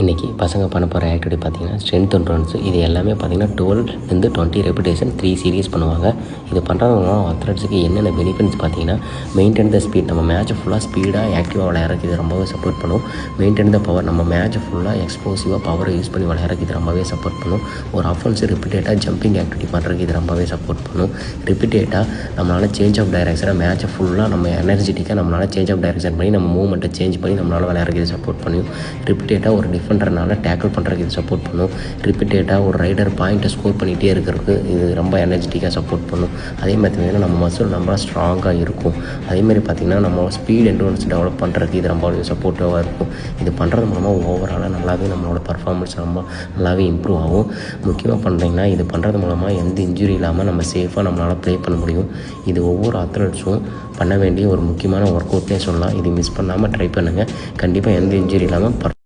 இன்றைக்கி பசங்க பண்ண போகிற ஆக்டிவிட்டி பார்த்திங்கன்னா ஸ்ட்ரென்த் அண்ட் ரன்ஸ். இது எல்லாமே பார்த்திங்கன்னா 12 20 ரெப்பிடேஷன் 3 சீரீஸ் பண்ணுவாங்க. இது பண்ணுறதுனால அத்லெட்ஸுக்கு என்னென்ன பெனிஃபிட்ஸ் பார்த்திங்கன்னா, மெயின்டைன் த ஸ்பீட். நம்ம மேட்ச்சை ஃபுல்லாக ஸ்பீடாக ஆக்டிவாக விளையாடுறதுக்கு இது ரொம்பவே சப்போர்ட் பண்ணும். Maintain the power. நம்ம மேட்ச்சை ஃபுல்லாக எக்ஸ்ப்ளோசிவாக பவரை யூஸ் பண்ணி விளையாடுறதுக்கு இது ரொம்பவே சப்போர்ட் பண்ணும். ஒரு அஃபென்ஸ் ரிப்பீட்டடாக ஜம்பிங் ஆக்டிவிட்டி பண்ணுறதுக்கு இது ரொம்பவே சப்போர்ட் பண்ணும். ரிப்பீட்டடாக நம்மளால் சேஞ்ச் ஆஃப் டைரக்ஷனாக மேட்ச்சை ஃபுல்லாக நம்ம எனர்ஜெட்டிக்காக நம்மளால் சேஞ்ச் ஆஃப் டைரக்ஷன் பண்ணி நம்ம மூவ்மெண்ட்டை சேஞ்ச் பண்ணி நம்மளால் விளையாடுறதுக்கு இது சப்போர்ட் பண்ணும். ரிப்பீட்டடாக ஒரு டிஃபெண்டர்னால டேக்கிள் பண்ணுறதுக்கு இது சப்போர்ட் பண்ணும். ரிப்பீட்டடாக ஒரு ரைடர் பாயிண்ட்டை ஸ்கோர் பண்ணிகிட்டே இருக்கிறதுக்கு இது ரொம்ப எனர்ஜெட்டிக்காக சப்போர்ட் பண்ணும். அதே மாதிரி பார்த்திங்கன்னா நம்ம மசில் ரொம்ப ஸ்ட்ராங்காக இருக்கும். அதேமாதிரி பார்த்திங்கன்னா நம்ம ஸ்பீட் என்டூரன்ஸ் டெவலப் பண்ணுறதுக்கு இது ரொம்ப சப்போர்ட்டிவாக இருக்கும். இது பண்ணுறது மூலமாக ஓவராலாக நல்லாவே நம்மளோட பர்ஃபார்மன்ஸ் ரொம்ப நல்லாவே இம்ப்ரூவ் ஆகும். முக்கியமாக பண்ணுறீங்கன்னா இது பண்ணுறது மூலமாக எந்த இன்ஜுரி இல்லாமல் நம்ம சேஃபாக நம்மளால் ப்ளே பண்ண முடியும். இது ஒவ்வொரு அத்லெட்ஸும் பண்ண வேண்டிய ஒரு முக்கியமான ஒர்க் அவுட்னே சொல்லலாம். இது மிஸ் பண்ணாமல் ட்ரை பண்ணுங்கள். கண்டிப்பாக எந்த இன்ஜுரி இல்லாமல்